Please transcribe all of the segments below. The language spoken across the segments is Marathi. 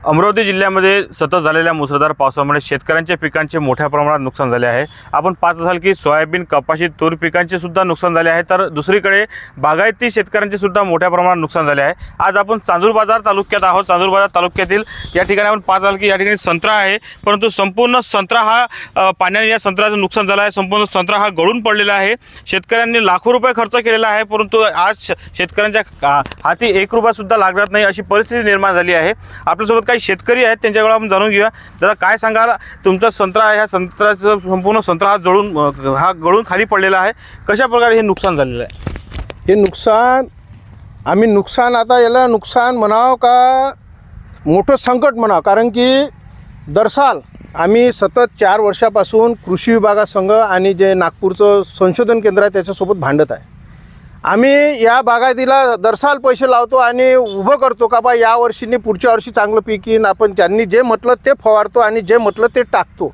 अमरावती जिल्ह्यामध्ये सतत झालेल्या मुसळधार पावसामुळे शेतकऱ्यांच्या पिकांचे मोठ्या प्रमाणात नुकसान झाले आहे। आपण पाहत असाल की सोयाबीन, कपाशी, तूर पिकांचे सुद्धा नुकसान झाले आहे, तर दुसरीकडे बागायती शेतकऱ्यांचे सुद्धा मोठ्या प्रमाणात नुकसान झाले आहे। आज आपण चांदूरबाजार तालुक्यात आहोत। चांदूरबाजार तालुक्यातील या ठिकाणी आपण पाहत असाल की या ठिकाणी संत्रा आहे, परंतु संपूर्ण संत्रा हा पाण्याने या संत्र्याचं नुकसान झालं आहे। संपूर्ण संत्रा हा गळून पडलेला आहे। शेतकऱ्यांनी लाखो रुपये खर्च केलेला आहे, परंतु आज शेतकऱ्यांच्या हाती 1 रुपया सुद्धा लागत नाही, अशी परिस्थिती निर्माण झाली आहे। आपल्यासोबत काही शेतकरी आहेत, त्यांच्याकडे आपण जाणून घेऊया। दादा, काय सांगाल, तुमचा संत्रा आहे, ह्या संत्र्याचं संपूर्ण संत्रा हा गळून खाली पडलेला आहे, कशा प्रकारे हे नुकसान झालेलं आहे? हे नुकसान आम्ही आता याला नुकसान म्हणावं का मोठं संकट म्हणावं, कारण की दरसाल आम्ही सतत 4 वर्षापासून कृषी विभागासंघ आणि जे नागपूरचं संशोधन केंद्र आहे त्याच्यासोबत भांडत आहे। आम्ही या बागायतीला दरसाल पैसे लावतो आणि उभं करतो का बा या वर्षीने पुढच्या वर्षी चांगलं पीक येईन, आपण त्यांनी जे म्हटलं ते फवारतो आणि जे म्हटलं ते टाकतो।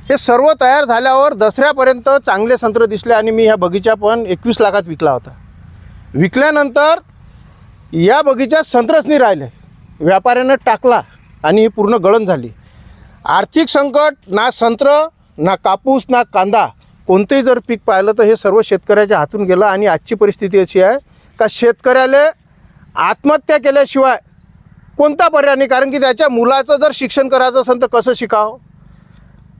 हे सर्व तयार झाल्यावर दसऱ्यापर्यंत चांगले संत्र दिसले आणि मी ह्या बगीचा पण 21 लाखात विकला होता। विकल्यानंतर या बगीच्यात संत्रच नाही राहिले, व्यापाऱ्यानं टाकला आणि ही पूर्ण गळण झाली। आर्थिक संकट, ना संत्र, ना कापूस, ना कांदा, कोणतेही जर पीक पाहिलं तर हे सर्व शेतकऱ्याच्या हातून गेलं। आणि आजची परिस्थिती अशी आहे का शेतकऱ्याला आत्महत्या केल्याशिवाय कोणता पर्याय नाही, कारण की त्याच्या मुलाचं जर शिक्षण करायचं असेल तर कसं शिकावं,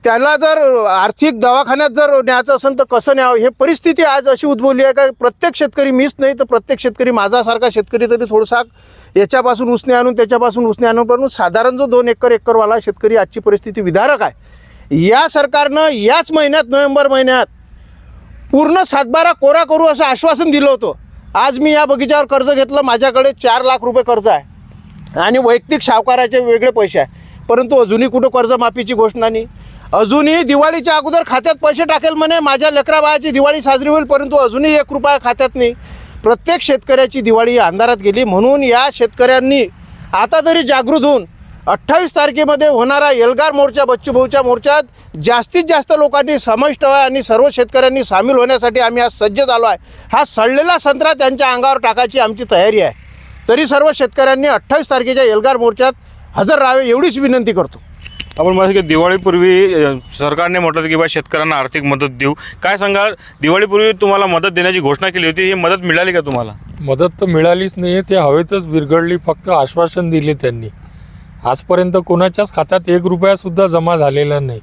त्याला जर आर्थिक दवाखान्यात जर न्यायचं असेल तर कसं न्यावं, हे परिस्थिती आज अशी उद्भवली आहे का प्रत्येक शेतकरी, मीच नाही तर प्रत्येक शेतकरी, माझ्यासारखा शेतकरी तरी थोडासा याच्यापासून उसने आणून त्याच्यापासून उसने आणून, पण साधारण जो 2 एकरवाला शेतकरी आजची परिस्थिती विदारक आहे। या सरकारनं याच महिन्यात, नोव्हेंबर महिन्यात पूर्ण 7-12 कोरा करू असं आश्वासन दिलं होतं। आज मी या बगीच्यावर कर्ज घेतलं, माझ्याकडे 4 लाख रुपये कर्ज आहे आणि वैयक्तिक सावकाराचे वेगळे पैसे आहे, परंतु अजूनही कुठं कर्जमाफीची घोषणा नाही। अजूनही दिवाळीच्या अगोदर खात्यात पैसे टाकेल म्हणे, माझ्या लेकराबाळाची दिवाळी साजरी होईल, परंतु अजूनही 1 रुपया खात्यात नाही। प्रत्येक शेतकऱ्याची दिवाळी अंधारात गेली। म्हणून या शेतकऱ्यांनी आता तरी जागृत होऊन 28 तारखेमध्ये होणारा एल्गार मोर्चा, बच्चूभाऊच्या मोर्चात जास्तीत जास्त लोकांनी समाविष्ट व्हा आणि सर्व शेतकऱ्यांनी सामील होण्यासाठी आम्ही आज सज्ज झालो आहे। हा सडलेला संत्रा त्यांच्या अंगावर टाकायची आमची तयारी आहे। तरी सर्व शेतकऱ्यांनी 28 तारखेच्या एल्गार मोर्चात हजर राहावे एवढीच विनंती करतो। आपण म्हणतो की दिवाळीपूर्वी सरकारने म्हटलं होतं की बा शेतकऱ्यांना आर्थिक मदत देऊ, काय सांगाल, दिवाळीपूर्वी तुम्हाला मदत देण्याची घोषणा केली होती, ही मदत मिळाली का तुम्हाला? मदत तर मिळालीच नाही, ते हवेतच विरघळली, फक्त आश्वासन दिले त्यांनी। आजपर्यंत कोणाच्याच खात्यात 1 रुपयासुद्धा जमा झालेला नाही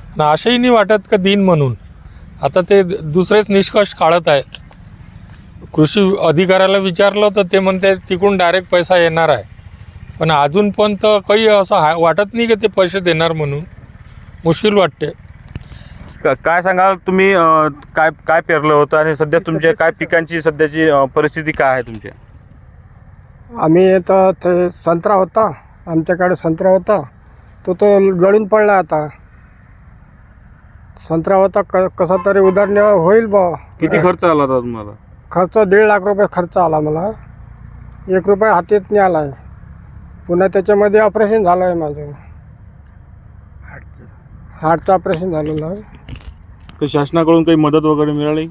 आणि आशाही नाही वाटत का दिन म्हणून। आता ते दुसरेच निष्कर्ष काढत आहे। कृषी अधिकाऱ्याला विचारलं तर ते म्हणते तिकडून डायरेक्ट पैसा येणार आहे, पण अजून पण तर काही असं वाटत नाही की ते पैसे देणार म्हणून, मुश्किल वाटते। काय सांगाल, तुम्ही काय पेरलं होतं आणि सध्या तुमच्या काय पिकांची सध्याची परिस्थिती काय आहे तुमच्या? आम्ही तर ते संत्रा होता, आमच्याकडे संत्रा होता, तो गळून पडला। आता संत्रा होता कसा तरी उदाहरण होईल बा। किती खर्च आला होता तुम्हाला? खर्च 1.5 लाख रुपये खर्च आला मला, 1 रुपया हातात नाही आला आहे। पुन्हा त्याच्यामध्ये ऑपरेशन झालं आहे माझं, हार्टचं ऑपरेशन झालेलं आहे। तर शासनाकडून काही मदत वगैरे मिळाली?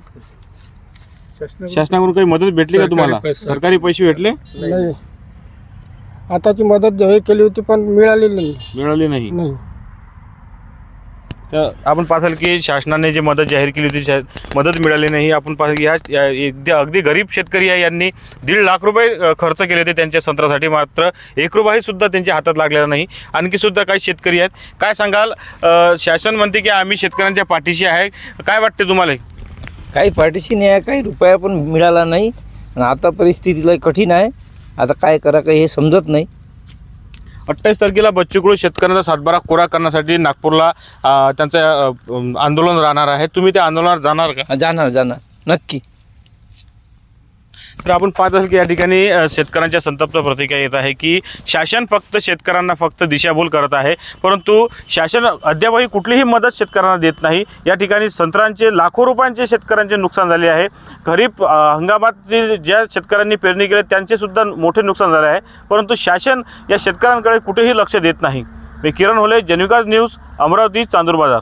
शासनाकडून काही मदत भेटली का तुम्हाला? सरकारी पैसे भेटले नाही, आताची मदत जाहीर केली होती पण मिळाली नाही। तर आपण पाहताल की शासनाने जी मदत जाहीर केली होती मदत मिळाली नाही। आपण पाहतो की या अगदी गरीब शेतकरी आहे, यांनी 1.5 लाख रुपये खर्च केले होते त्यांच्या संत्र्यासाठी, मात्र 1 रुपयाही सुद्धा त्यांच्या हातात लागलेला नाही। आणखी सुद्धा काही शेतकरी आहेत, काय सांगाल, शासन म्हणते की आम्ही शेतकऱ्यांच्या पाठीशी आहे, काय वाटते तुम्हाला? काही पाठीशी नाही आहे, काही रुपया पण मिळाला नाही आणि आता परिस्थिती लय कठीण आहे। आता काय करा काही हे समजत नाही। 28 तारखेला बच्चूकडू शेतकऱ्यांचा 7-12 कोरा करण्यासाठी नागपूरला त्यांचं आंदोलन राहणार आहे, तुम्ही त्या आंदोलनात जाणार का? जाणार नक्की। तर आपण पाहत असाल की या ठिकाणी शेतकऱ्यांच्या संतप्त प्रतिक्रिया येत आहे की शासन फक्त शेतकऱ्यांना फक्त दिशाभूल करत आहे, परंतु शासन अद्यापही कुठलीही मदत शेतकऱ्यांना देत नाही। या ठिकाणी संत्र्यांचे लाखो रुपयांचे शेतकऱ्यांचे नुकसान झाले आहे। खरीप हंगामात ज्या शेतकऱ्यांनी पेरणी केली त्यांचे सुद्धा मोठे नुकसान झाले आहे, परंतु शासन या शेतकऱ्यांकडे कुठेही लक्ष देत नाही। मी किरण होले, जनविकास न्यूज, अमरावती, चांदूर बाजार।